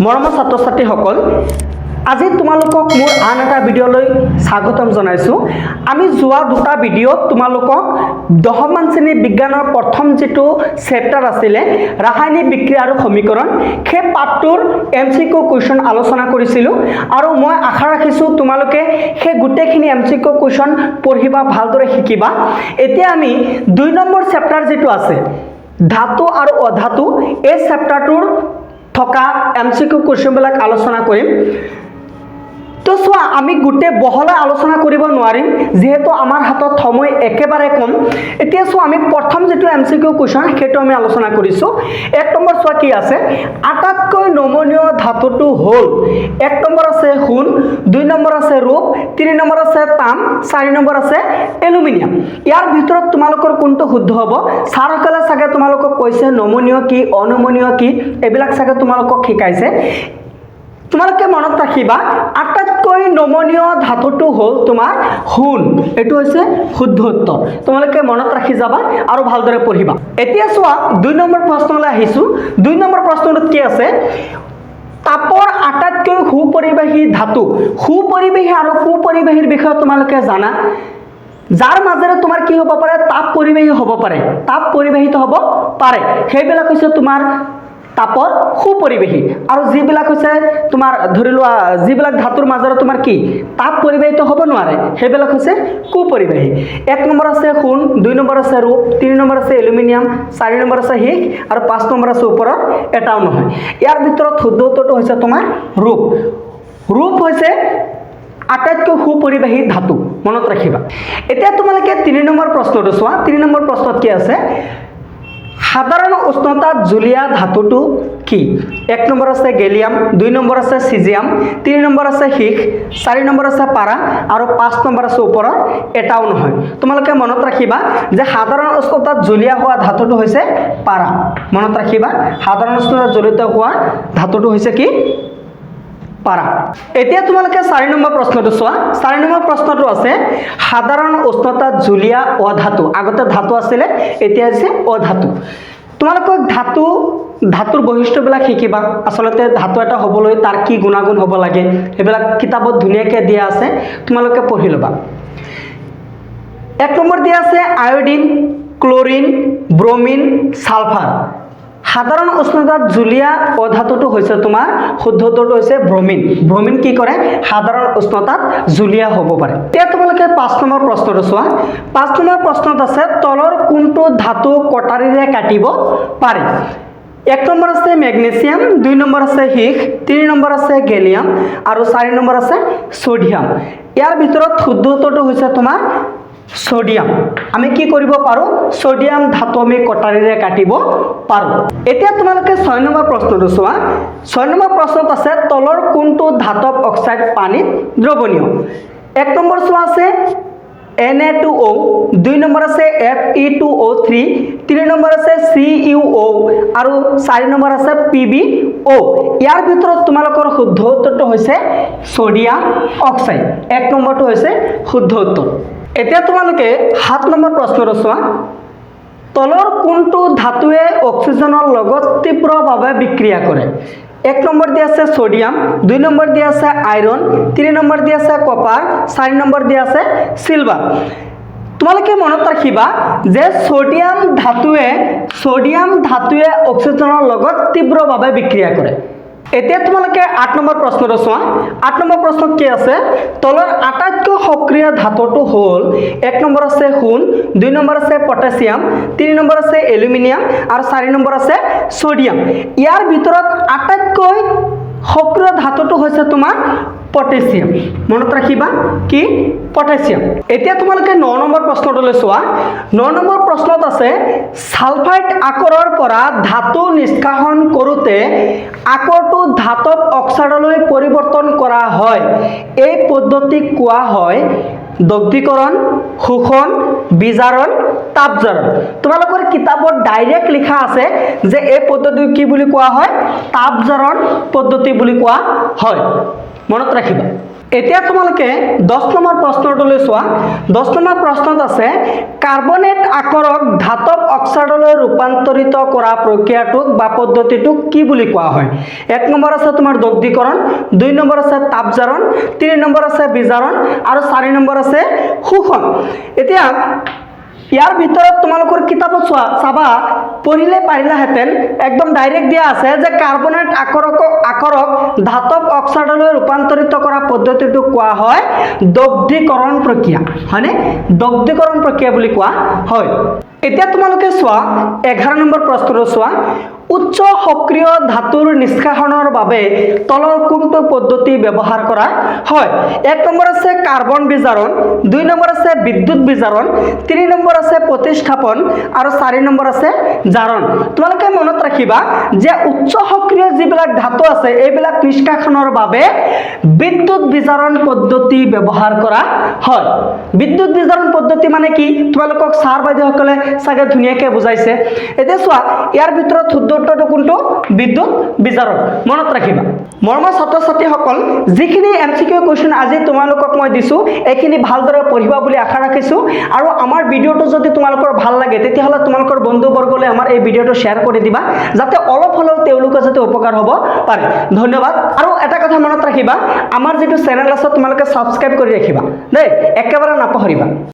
মৰমৰ ছাত্ৰ ছাত্ৰীসকল, আজি তোমালোকক মোৰ আন এটা ভিডিঅ'লৈ স্বাগতম জনাইছোঁ। আমি যোৱা দুটা ভিডিঅ'ত তোমালোকক 10মান শ্ৰেণীৰ বিজ্ঞানৰ প্ৰথম যিটো চেপ্টাৰ আছিলে ৰাসায়নিক বিক্ৰিয়া আৰু সমীকৰণ, সেই পাঠটোৰ MCQ কুৱেশ্যন আলোচনা কৰিছিলোঁ আৰু মই আশা ৰাখিছোঁ তোমালোকে সেই গোটেইখিনি MCQ কুৱেশ্যন পঢ়িবা, ভালদৰে শিকিবা। এতিয়া আমি 2 নম্বৰ চেপ্টাৰ যিটো আছে ধাতু আৰু অধাতু, এই চেপ্টাৰটোৰ থকা MCQ কুৱেশ্যনবিলাক আলোচনা কৰিম। তো চোৱা, আমি গোটেই বহলাই আলোচনা কৰিব নোৱাৰিম যিহেতু আমাৰ হাতত সময় একেবাৰে কম। এতিয়া চোৱা, আমি প্ৰথম যিটো MCQ কুৱেশ্যন সেইটো আমি আলোচনা কৰিছোঁ। 1 নম্বৰ চোৱা কি আছে, আটাইতকৈ নমনীয় ধাতুটো হ'ল 1 নম্বৰ আছে সোণ, 2 নম্বৰ আছে ৰূপ, 3 নম্বৰ আছে তাম, 4 নম্বৰ আছে এলুমিনিয়াম। ইয়াৰ ভিতৰত তোমালোকৰ কোনটো শুদ্ধ হ'ব? ছাৰসকলে চাগে তোমালোকক কৈছে নমনীয় কি, অনমনীয় কি, এইবিলাক চাগে তোমালোকক শিকাইছে। তোমালোকে মনত ৰাখিবা, আটাইতকৈ নমনীয় ধাতুটো হ'ল তোমাৰ সোণ। এইটো হৈছে শুদ্ধ উত্তৰ। তোমালোকে মনত ৰাখি যাবা আৰু ভালদৰে পঢ়িবা। এতিয়া চোৱা, 2 নম্বৰ প্ৰশ্নলৈ আহিছোঁ। 2 নম্বৰ প্ৰশ্নটোত কি আছে, তাপৰ আটাইতকৈ সুপৰিবাহী ধাতু। সুপৰিবাহী আৰু কুপৰিবাহীৰ বিষয়ে তোমালোকে জানা, যাৰ মাজেৰে তোমাৰ কি হ'ব পাৰে, তাপ পৰিবাহী হ'ব পাৰে, তাপ পৰিবাহিত হ'ব পাৰে, সেইবিলাক হৈছে তোমাৰ তাপৰ সুপৰিবাহী। আৰু যিবিলাক হৈছে তোমাৰ ধৰি লোৱা যিবিলাক ধাতুৰ মাজেৰে তোমাৰ কি তাপ পৰিবাহিত হ'ব নোৱাৰে, সেইবিলাক হৈছে কুপৰিবাহী। 1 নম্বৰ আছে সোণ, 2 নম্বৰ আছে ৰূপ, 3 নম্বৰ আছে এলুমিনিয়াম, 4 নম্বৰ আছে সীহ আৰু 5 নম্বৰ আছে ওপৰত এটাও নহয়। ইয়াৰ ভিতৰত শুদ্ধ উত্তৰটো হৈছে তোমাৰ ৰূপ। ৰূপ হৈছে আটাইতকৈ সুপৰিবাহী ধাতু, মনত ৰাখিবা। এতিয়া তোমালোকে 3 নম্বৰ প্ৰশ্নটো চোৱা। 3 নম্বৰ প্ৰশ্নত কি আছে, সাধাৰণ উষ্ণতাত জুলীয়া ধাতুটো কি? 1 নম্বৰ আছে গেলিয়াম, 2 নম্বৰ আছে চিজিয়াম, 3 নম্বৰ আছে সীহ, 4 নম্বৰ আছে পাৰা আৰু 5 নম্বৰ আছে ওপৰত এটাও নহয়। তোমালোকে মনত ৰাখিবা যে সাধাৰণ উষ্ণতাত জুলীয়া হোৱা ধাতুটো হৈছে পাৰা। মনত ৰাখিবা, সাধাৰণ উষ্ণতাত জ্বলিত হোৱা ধাতুটো হৈছে কি? পাৰা। এতিয়া তোমালোকে 4 নম্বৰ প্ৰশ্নটো চোৱা। 4 নম্বৰ প্ৰশ্নটো আছে সাধাৰণ উষ্ণতাত জুলীয়া অধাতু। আগতে ধাতু আছিলে, এতিয়া হৈছে অধাতু। তোমালোকক ধাতুৰ বৈশিষ্ট্যবিলাক শিকিবা। আচলতে ধাতু এটা হ'বলৈ তাৰ কি গুণাগুণ হ'ব লাগে সেইবিলাক কিতাপত ধুনীয়াকৈ দিয়া আছে, তোমালোকে পঢ়ি ল'বা। 1 নম্বৰ দিয়া আছে আয়ডিন, ক্লৰিন, ব্ৰমিন, সালফাৰ। সাধাৰণ উষ্ণতাত জুলীয়া অধাতুটো হৈছে তোমাৰ শুদ্ধ উত্তৰটো হৈছে ব্ৰমিন। ব্ৰমিন কি কৰে? সাধাৰণ উষ্ণতাত জুলীয়া হ'ব পাৰে। এতিয়া তোমালোকে 5 নম্বৰ প্ৰশ্নটো চোৱা। 5 নম্বৰ প্ৰশ্নত আছে তলৰ কোনটো ধাতু কটাৰীৰে কাটিব পাৰি? 1 নম্বৰ আছে মেগনেছিয়াম, 2 নম্বৰ আছে সীহ, 3 নম্বৰ আছে গেলিয়াম আৰু 4 নম্বৰ আছে ছডিয়াম। ইয়াৰ ভিতৰত শুদ্ধ উত্তৰটো হৈছে তোমাৰ ছডিয়াম। আমি কি কৰিব পাৰোঁ? ছডিয়াম ধাতু আমি কটাৰীৰে কাটিব পাৰোঁ। এতিয়া তোমালোকে 6 নম্বৰ প্ৰশ্নটো চোৱা। 6 নম্বৰ প্ৰশ্নত আছে তলৰ কোনটো ধাতৱ অক্সাইড পানীত দ্ৰৱণীয়? 1 নম্বৰ চোৱা আছে Na2O, 2 নম্বৰ আছে Fe2O3, 3 নম্বৰ আছে CuO আৰু 4 নম্বৰ আছে PbO। ইয়াৰ ভিতৰত তোমালোকৰ শুদ্ধ উত্তৰটো হৈছে ছডিয়াম অক্সাইড। 1 নম্বৰটো হৈছে শুদ্ধ উত্তৰ। এতিয়া তোমালোকে 7 নম্বৰ প্ৰশ্নটো চোৱা। তলৰ কোনটো ধাতুৱে অক্সিজেনৰ লগত তীব্ৰভাৱে বিক্ৰিয়া কৰে? 1 নম্বৰ দিয়া আছে ছডিয়াম, 2 নম্বৰ দিয়া আছে আইৰণ, 3 নম্বৰ দিয়া আছে কপাৰ, 4 নম্বৰ দিয়া আছে চিলভাৰ। তোমালোকে মনত ৰাখিবা যে ছডিয়াম ধাতুৱে অক্সিজেনৰ লগত তীব্ৰভাৱে বিক্ৰিয়া কৰে। এতিয়া তোমালোকে 8 নম্বৰ প্ৰশ্নটো চোৱা। 8 নম্বৰ প্ৰশ্নত কি আছে, তলৰ আটাইতকৈ সক্ৰিয় ধাতুটো হ'ল 1 নম্বৰ আছে সোণ, 2 নম্বৰ আছে পটাছিয়াম, 3 নম্বৰ আছে এলুমিনিয়াম আৰু 4 নম্বৰ আছে ছডিয়াম। ইয়াৰ ভিতৰত আটাইতকৈ সক্ৰিয় ধাতুটো হৈছে তোমাৰ পটাছিয়াম। মনত ৰাখিবা কি? পটাছিয়াম। এতিয়া তোমালোকে 9 নম্বৰ প্ৰশ্নটোলৈ চোৱা। 9 নম্বৰ প্ৰশ্নত আছে সালফাইড আকৰৰ পৰা ধাতু নিষ্কাশন কৰোঁতে আকৰটো ধাতৱ অক্সাইডলৈ পৰিৱৰ্তন কৰা হয়। এই পদ্ধতিক কোৱা হয় দগ্ধীকৰণ, শোষণ, বিজাৰণ, তাপজাৰণ। তোমালোকৰ কিতাপত ডাইৰেক্ট লিখা আছে যে এই পদ্ধতিক কি বুলি কোৱা হয়? তাপজাৰণ পদ্ধতি বুলি কোৱা হয়। মনত ৰাখিবা। এতিয়া তোমালোকে 10 নম্বৰ প্ৰশ্নটোলৈ চোৱা 10 নম্বৰ প্ৰশ্নত আছে কাৰ্বনেট আকৰক ধাতব অক্সাইডলৈ ৰূপান্তৰিত কৰা প্ৰক্ৰিয়াটোক বা পদ্ধতিটোক কি বুলি কোৱা হয় 1 নম্বৰ আছে তোমাৰ দগ্ধীকৰণ 2 নম্বৰ আছে তাপজাৰণ 3 নম্বৰ আছে বিজাৰণ আৰু 4 নম্বৰ আছে শোষণ এতিয়া ইয়াৰ ভিতৰত তোমালোকৰ কিতাপত চাবা পঢ়িলে পাৰিলাহেঁতেন একদম ডাইৰেক্ট দিয়া আছে যে কাৰ্বনেট আকৰক ধাতব অক্সাইডলৈ ৰূপান্তৰিত কৰা পদ্ধতিটোক কোৱা হয় দগ্ধীকৰণ প্ৰক্ৰিয়া হয়নে দগ্ধীকৰণ প্ৰক্ৰিয়া বুলি কোৱা হয় এতিয়া তোমালোকে চোৱা 11 নম্বৰ প্ৰশ্নটো চোৱা উচ্চ সক্ৰিয় ধাতুৰ নিষ্কাশনৰ বাবে তলৰ কোনটো পদ্ধতি ব্যৱহাৰ কৰা হয় 1 নম্বৰ আছে কাৰ্বন বিজাৰণ 2 নম্বৰ আছে বিদ্যুৎ বিজাৰণ 3 নম্বৰ আছে প্ৰতিস্থাপন আৰু 4 নম্বৰ আছে জাৰণ তোমালোকে মনত ৰাখিবা যে উচ্চ সক্ৰিয় যিবিলাক ধাতু আছে এইবিলাক নিষ্কাশনৰ বাবে বিদ্যুৎ বিজাৰণ পদ্ধতি ব্যৱহাৰ কৰা হয় বিদ্যুৎ বিজাৰণ পদ্ধতি মানে কি তোমালোকক ছাৰ বাইদেউসকলে সাগে ধুনিয়াকে বুজাইছে এতিয়া চোৱা ইয়াৰ ভিতৰত শুদ্ধটো কোনটো বিদ্যুৎ বিজাৰণ মনত ৰাখিবা মৰমৰ ছাত্ৰ ছাত্ৰীসকল যিখিনি এমসিকিউ কোৱেশ্চন আজি তোমালোকক মই দিছো এইখিনি ভালদৰে পঢ়িবা বুলি আশা ৰাখিছো আৰু আমাৰ ভিডিওটো যদি তোমালোকৰ ভাল লাগে তেতিয়াহলে তোমালোকৰ বন্ধু বৰ্গলৈ আমাৰ এই ভিডিওটো শেয়াৰ কৰি দিবা যাতে অলপ হলেও তেওঁলোকৰ যাতে উপকাৰ হ'ব পাৰে ধন্যবাদ আৰু এটা কথা মনত ৰাখিবা আমাৰ যেটো চেনেল আছে তোমালোকে সাবস্ক্ৰাইব কৰি ৰাখিবা দেই একেবাৰে নাপাহৰিবা